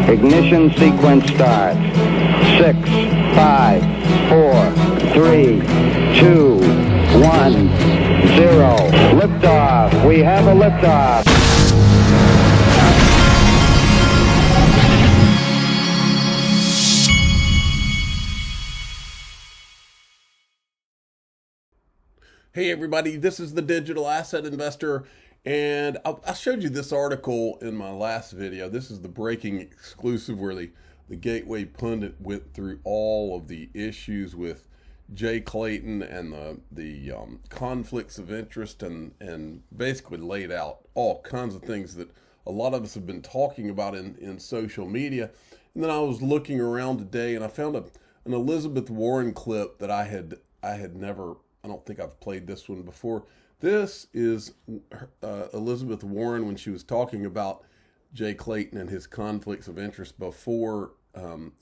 Ignition sequence starts. 6, 5, 4, 3, 2, 1, 0. Liftoff. We have a liftoff. Hey everybody, this is the Digital Asset Investor, and I showed you this article in my last video. This is the breaking exclusive where the Gateway Pundit went through all of the issues with Jay Clayton and the conflicts of interest and basically laid out all kinds of things that a lot of us have been talking about in social media. And then I was looking around today and I found an Elizabeth Warren clip that I had never, I don't think I've played this one before. This is Elizabeth Warren when she was talking about Jay Clayton and his conflicts of interest before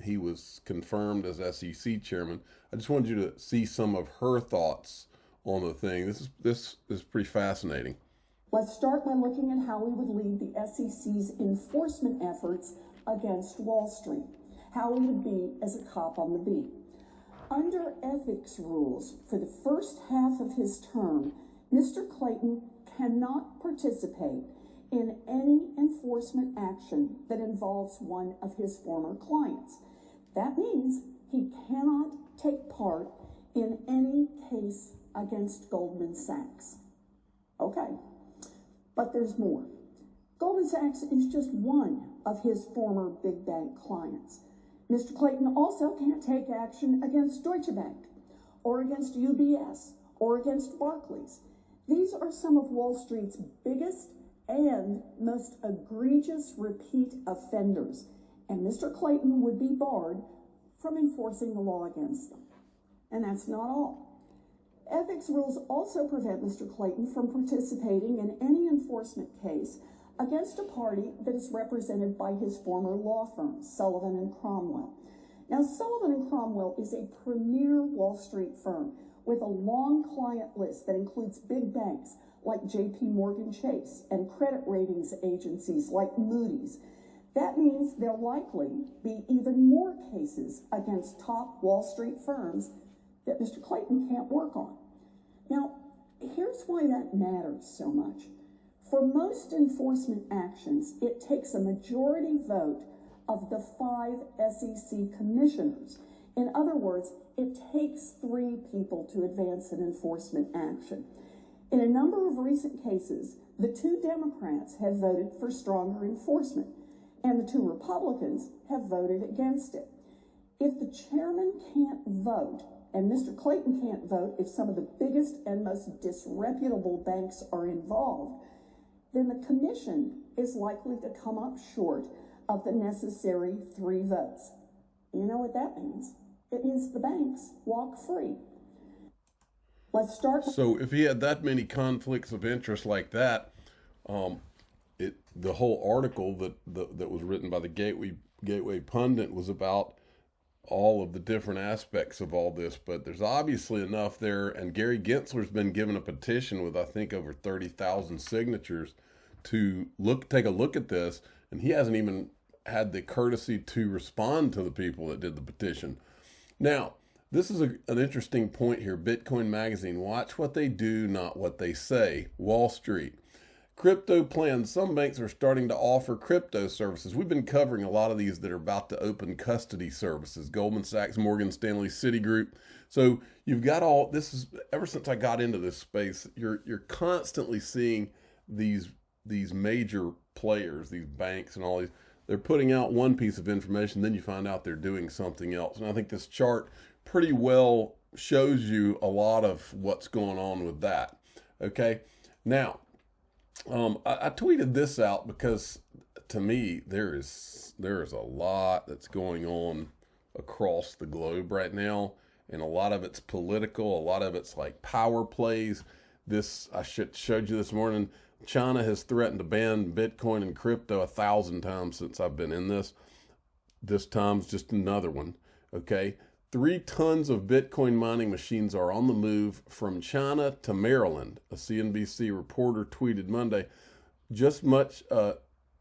he was confirmed as SEC chairman. I just wanted you to see some of her thoughts on the thing. This is pretty fascinating. Let's start by looking at how we would lead the SEC's enforcement efforts against Wall Street, how we would be as a cop on the beat. Under ethics rules, for the first half of his term, Mr. Clayton cannot participate in any enforcement action that involves one of his former clients. That means he cannot take part in any case against Goldman Sachs. Okay, but there's more. Goldman Sachs is just one of his former big bank clients. Mr. Clayton also can't take action against Deutsche Bank, or against UBS, or against Barclays. These are some of Wall Street's biggest and most egregious repeat offenders, and Mr. Clayton would be barred from enforcing the law against them. And that's not all. Ethics rules also prevent Mr. Clayton from participating in any enforcement case against a party that is represented by his former law firm, Sullivan and Cromwell. Now, Sullivan and Cromwell is a premier Wall Street firm with a long client list that includes big banks like JP Morgan Chase and credit ratings agencies like Moody's. That means there'll likely be even more cases against top Wall Street firms that Mr. Clayton can't work on. Now, here's why that matters so much. For most enforcement actions, it takes a majority vote of the 5 SEC commissioners. In other words, it takes 3 people to advance an enforcement action. In a number of recent cases, the 2 Democrats have voted for stronger enforcement, and the 2 Republicans have voted against it. If the chairman can't vote, and Mr. Clayton can't vote if some of the biggest and most disreputable banks are involved, then the commission is likely to come up short of the necessary 3 votes. You know what that means? It means the banks walk free. Let's start. So if he had that many conflicts of interest like that, the whole article that was written by the Gateway Pundit was about all of the different aspects of all this, but there's obviously enough there, and Gary Gensler's been given a petition with I think over 30,000 signatures to take a look at this, and he hasn't even had the courtesy to respond to the people that did the petition. Now, this is an interesting point here. Bitcoin Magazine, watch what they do, not what they say. Wall Street. Crypto plans. Some banks are starting to offer crypto services. We've been covering a lot of these that are about to open custody services. Goldman Sachs, Morgan Stanley, Citigroup. So you've got all, this is, ever since I got into this space, you're constantly seeing these major players, these banks and all these, they're putting out one piece of information, then you find out they're doing something else. And I think this chart pretty well shows you a lot of what's going on with that. Okay. Now, I tweeted this out because to me, there is a lot that's going on across the globe right now. And a lot of it's political. A lot of it's like power plays. I showed you this morning. China has threatened to ban Bitcoin and crypto 1,000 times since I've been in this. This time's just another one. Okay. 3 tons of Bitcoin mining machines are on the move from China to Maryland. A CNBC reporter tweeted Monday, just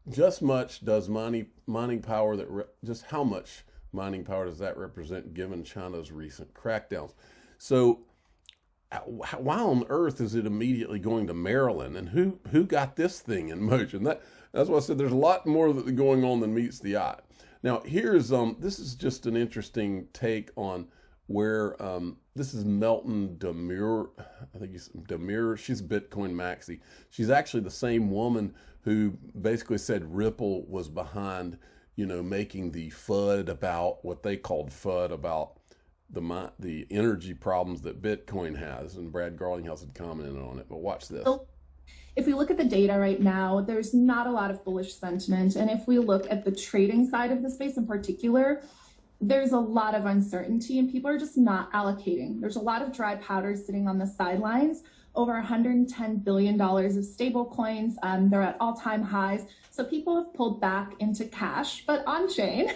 just much does mining power just how much mining power does that represent given China's recent crackdowns? So why on earth is it immediately going to Maryland, and who got this thing in motion? That's why I said there's a lot more going on than meets the eye. Now here's this is just an interesting take on where this is Melton Demure. I think he's Demure. She's Bitcoin Maxi. She's actually the same woman who basically said Ripple was behind, making the FUD about what they called FUD about the energy problems that Bitcoin has, and Brad Garlinghouse had commented on it. But watch this. If we look at the data right now, there's not a lot of bullish sentiment. And if we look at the trading side of the space in particular, there's a lot of uncertainty and people are just not allocating. There's a lot of dry powder sitting on the sidelines, over $110 billion of stable coins. They're at all-time highs. So people have pulled back into cash, but on-chain.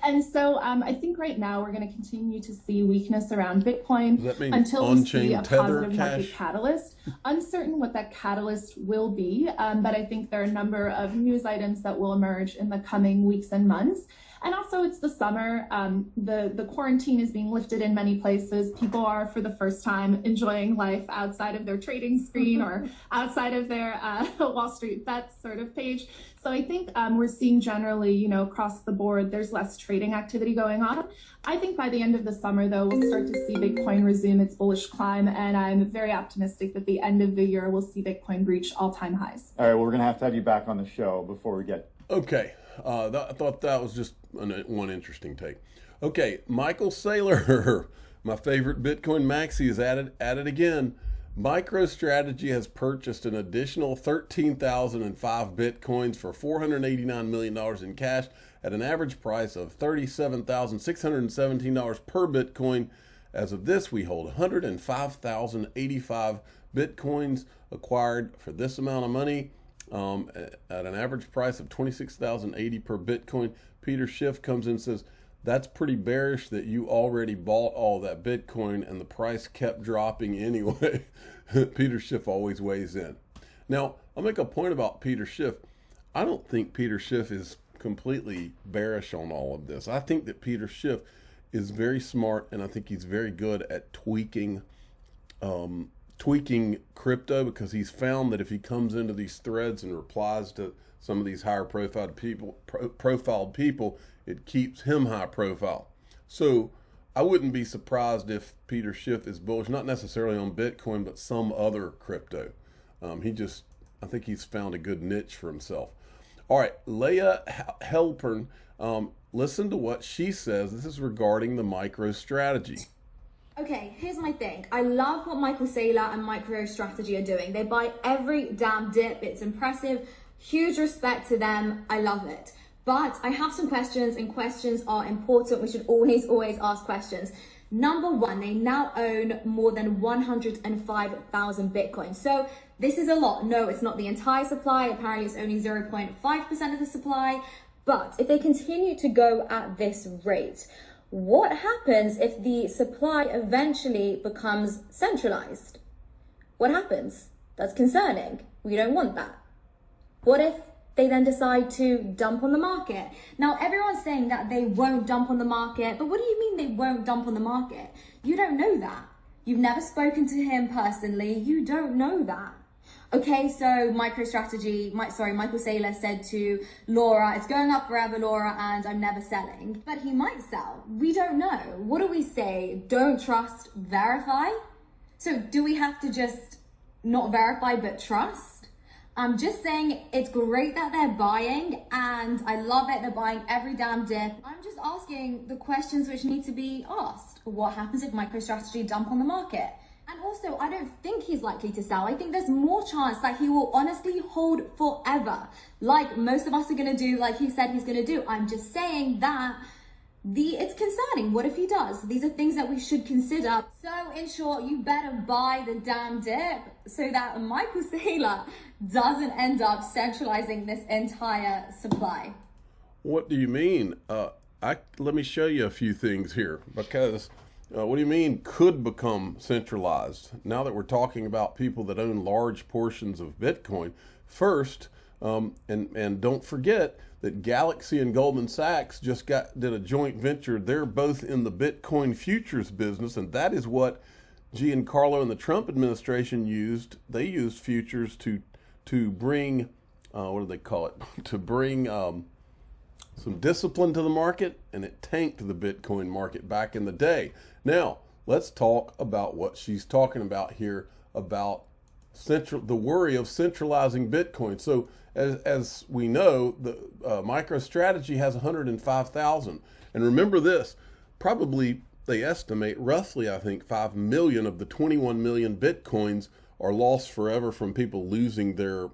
And so I think right now we're going to continue to see weakness around Bitcoin until we see a positive market catalyst. Uncertain what that catalyst will be, but I think there are a number of news items that will emerge in the coming weeks and months. And also it's the summer, the quarantine is being lifted in many places. People are for the first time enjoying life outside of their trading screen or outside of their Wall Street Bets sort of page. So I think we're seeing generally, across the board, there's less trading activity going on. I think by the end of the summer, though, we'll start to see Bitcoin resume its bullish climb. And I'm very optimistic that the end of the year, we'll see Bitcoin reach all-time highs. All right, well, we're going to have you back on the show before we get... Okay. I thought that was just one interesting take. Okay, Michael Saylor, my favorite Bitcoin Maxi, is at it again. MicroStrategy has purchased an additional 13,005 Bitcoins for $489 million in cash at an average price of $37,617 per Bitcoin. As of this, we hold 105,085 Bitcoins acquired for this amount of money. At an average price of $26,080 per Bitcoin. Peter Schiff comes in and says, that's pretty bearish that you already bought all that Bitcoin and the price kept dropping anyway. Peter Schiff always weighs in. Now, I'll make a point about Peter Schiff. I don't think Peter Schiff is completely bearish on all of this. I think that Peter Schiff is very smart, and I think he's very good at tweaking crypto, because he's found that if he comes into these threads and replies to some of these higher profiled people, it keeps him high profile. So I wouldn't be surprised if Peter Schiff is bullish, not necessarily on Bitcoin, but some other crypto. I think he's found a good niche for himself. All right, Leah Helpern, listen to what she says. This is regarding the MicroStrategy. Okay, here's my thing. I love what Michael Saylor and MicroStrategy are doing. They buy every damn dip. It's impressive. Huge respect to them. I love it. But I have some questions, and questions are important. We should always ask questions. Number one, they now own more than 105,000 Bitcoin. So this is a lot. No, it's not the entire supply. Apparently it's only 0.5% of the supply. But if they continue to go at this rate, what happens if the supply eventually becomes centralized? What happens? That's concerning. We don't want that. What if they then decide to dump on the market? Now, everyone's saying that they won't dump on the market, but what do you mean they won't dump on the market? You don't know that. You've never spoken to him personally. You don't know that. Okay, so Michael Saylor said to Laura, it's going up forever, Laura, and I'm never selling. But he might sell. We don't know. What do we say? Don't trust, verify? So do we have to just not verify but trust? I'm just saying it's great that they're buying, and I love it. They're buying every damn dip. I'm just asking the questions which need to be asked. What happens if MicroStrategy dump on the market? And also, I don't think he's likely to sell. I think there's more chance that he will honestly hold forever, like most of us are going to do, like he said he's going to do. I'm just saying that it's concerning. What if he does? These are things that we should consider. So in short, you better buy the damn dip so that Michael Saylor doesn't end up centralizing this entire supply. What do you mean? Let me show you a few things here, because what do you mean could become centralized? Now that we're talking about people that own large portions of Bitcoin, first, And don't forget that Galaxy and Goldman Sachs just did a joint venture. They're both in the Bitcoin futures business, and that is what Giancarlo and the Trump administration used. They used futures to bring what do they call it? To bring some discipline to the market, and it tanked the Bitcoin market back in the day. Now, let's talk about what she's talking about here about the worry of centralizing Bitcoin. So as we know, the MicroStrategy has 105,000. And remember this, probably they estimate roughly, I think, 5 million of the 21 million Bitcoins are lost forever from people losing their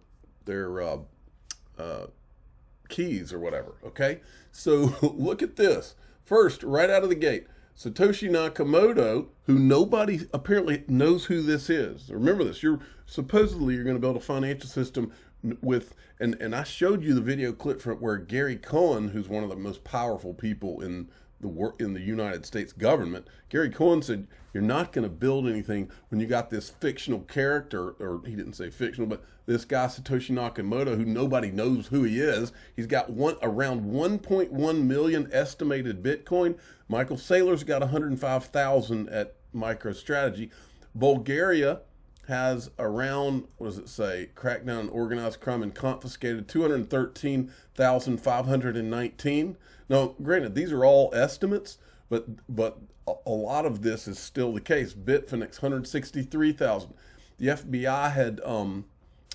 keys or whatever, okay? So look at this. First, right out of the gate, Satoshi Nakamoto, who nobody apparently knows who this is. Remember this, you're going to build a financial system with, and I showed you the video clip from where Gary Cohn, who's one of the most powerful people in the United States government, Gary Cohn said, you're not going to build anything when you got this fictional character, or he didn't say fictional, but this guy Satoshi Nakamoto, who nobody knows who he is. He's got around 1.1 million estimated Bitcoin. Michael Saylor's got 105,000 at MicroStrategy. Bulgaria has around, what does it say, crackdown on organized crime and confiscated 213,519. Now, granted, these are all estimates, but a lot of this is still the case. Bitfinex, 163,000. The FBI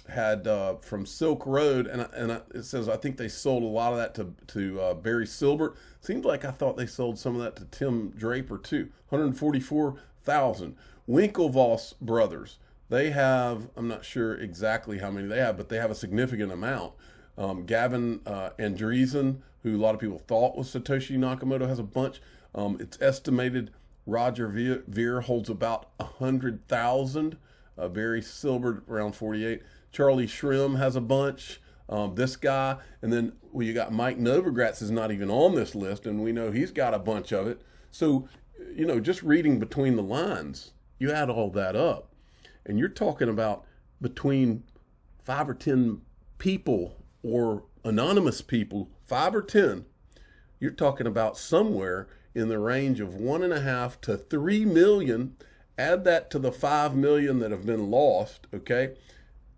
had from Silk Road, and it says I think they sold a lot of that to Barry Silbert. Seems like I thought they sold some of that to Tim Draper too. 144,000. Winklevoss brothers, they have, I'm not sure exactly how many they have, but they have a significant amount. Gavin Andreessen, who a lot of people thought was Satoshi Nakamoto, has a bunch. It's estimated Roger Ver holds about 100,000. Barry Silbert around 48. Charlie Shrem has a bunch. This guy, and then you got Mike Novogratz is not even on this list, and we know he's got a bunch of it. So, just reading between the lines, you add all that up, and you're talking about between 5 or 10 people or anonymous people, 5 or 10, you're talking about somewhere in the range of 1.5 to 3 million. Add that to the 5 million that have been lost, okay?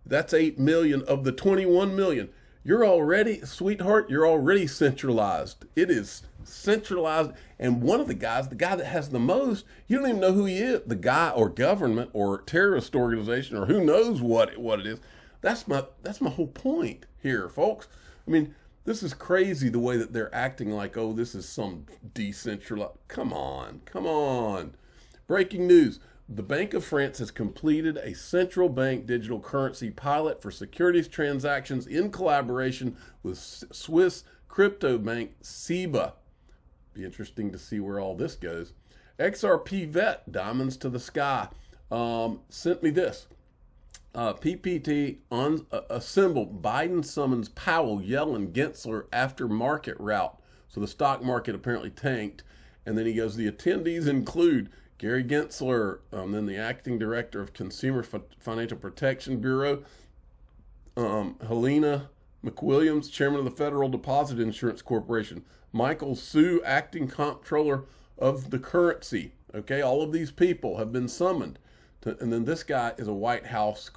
That's 8 million of the 21 million. You're already, sweetheart, you're already centralized. It is centralized. And one of the guy that has the most, you don't even know who he is. The guy or government or terrorist organization or who knows what it is. That's my whole point here, folks. I mean, this is crazy the way that they're acting like, oh, this is some decentralized. Come on. Breaking news. The Bank of France has completed a central bank digital currency pilot for securities transactions in collaboration with Swiss crypto bank SEBA. Be interesting to see where all this goes. XRP vet, diamonds to the sky, sent me this. PPT on a symbol. Biden summons Powell, Yellen, Gensler after market rout. So the stock market apparently tanked. And then he goes, the attendees include Gary Gensler, then the acting director of Consumer Financial Protection Bureau, Helena McWilliams, chairman of the Federal Deposit Insurance Corporation, Michael Sue, acting comptroller of the currency. Okay, all of these people have been summoned. And then this guy is a White House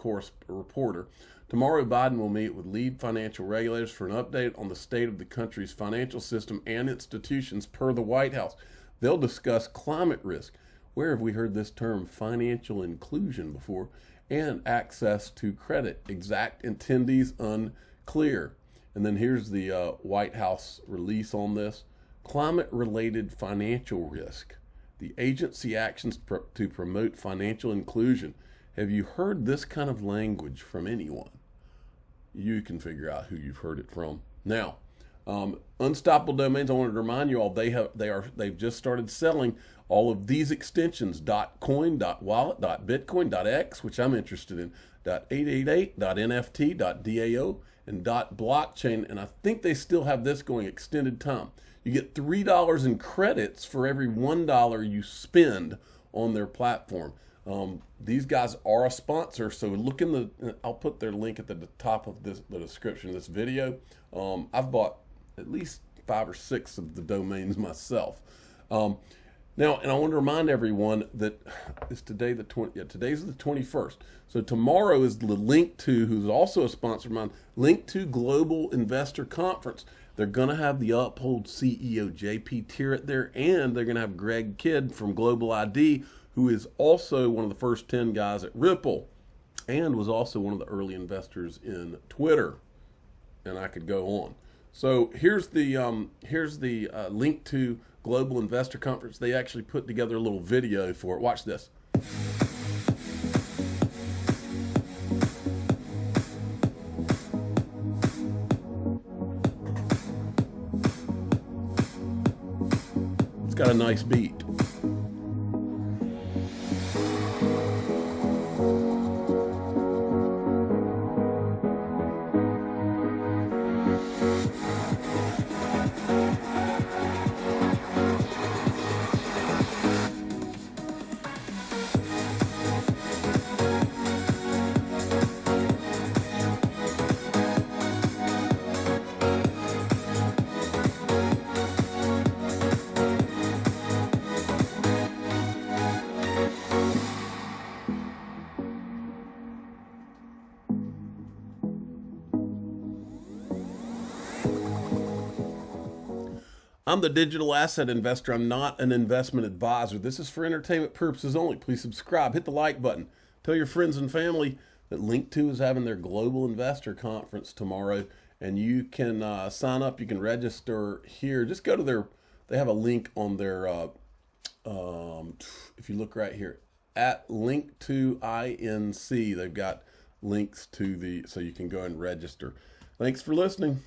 reporter. Tomorrow, Biden will meet with lead financial regulators for an update on the state of the country's financial system and institutions per the White House. They'll discuss climate risk. Where have we heard this term financial inclusion before? And access to credit. Exact attendees unclear. And then here's the White House release on this. Climate-related financial risk. The agency actions to promote financial inclusion. Have you heard this kind of language from anyone? You can figure out who you've heard it from. Now, Unstoppable Domains, I wanted to remind you all, they've just started selling all of these extensions, .coin, .wallet, .bitcoin, .x, which I'm interested in, .888, .nft, .dao, and .blockchain, and I think they still have this going extended time. You get $3 in credits for every $1 you spend on their platform. These guys are a sponsor, so look in I'll put their link at the top of the description of this video. I've bought at least 5 or 6 of the domains myself. Now, and I want to remind everyone that it's today today's the 21st. So tomorrow is the Link2, who's also a sponsor of mine, Link2 Global Investor Conference. They're going to have the Uphold CEO JP Tirrett there, and they're going to have Greg Kidd from Global ID, who is also one of the first 10 guys at Ripple and was also one of the early investors in Twitter. And I could go on. So here's the Link2 Global Investor Conference. They actually put together a little video for it. Watch this. It's got a nice beat. I'm the digital asset investor. I'm not an investment advisor. This is for entertainment purposes only. Please subscribe, hit the like button. Tell your friends and family that Link2 is having their Global Investor Conference tomorrow, and you can sign up. You can register here. Just go to they have a link on their, if you look right here, at Link2INC, they've got links to so you can go and register. Thanks for listening.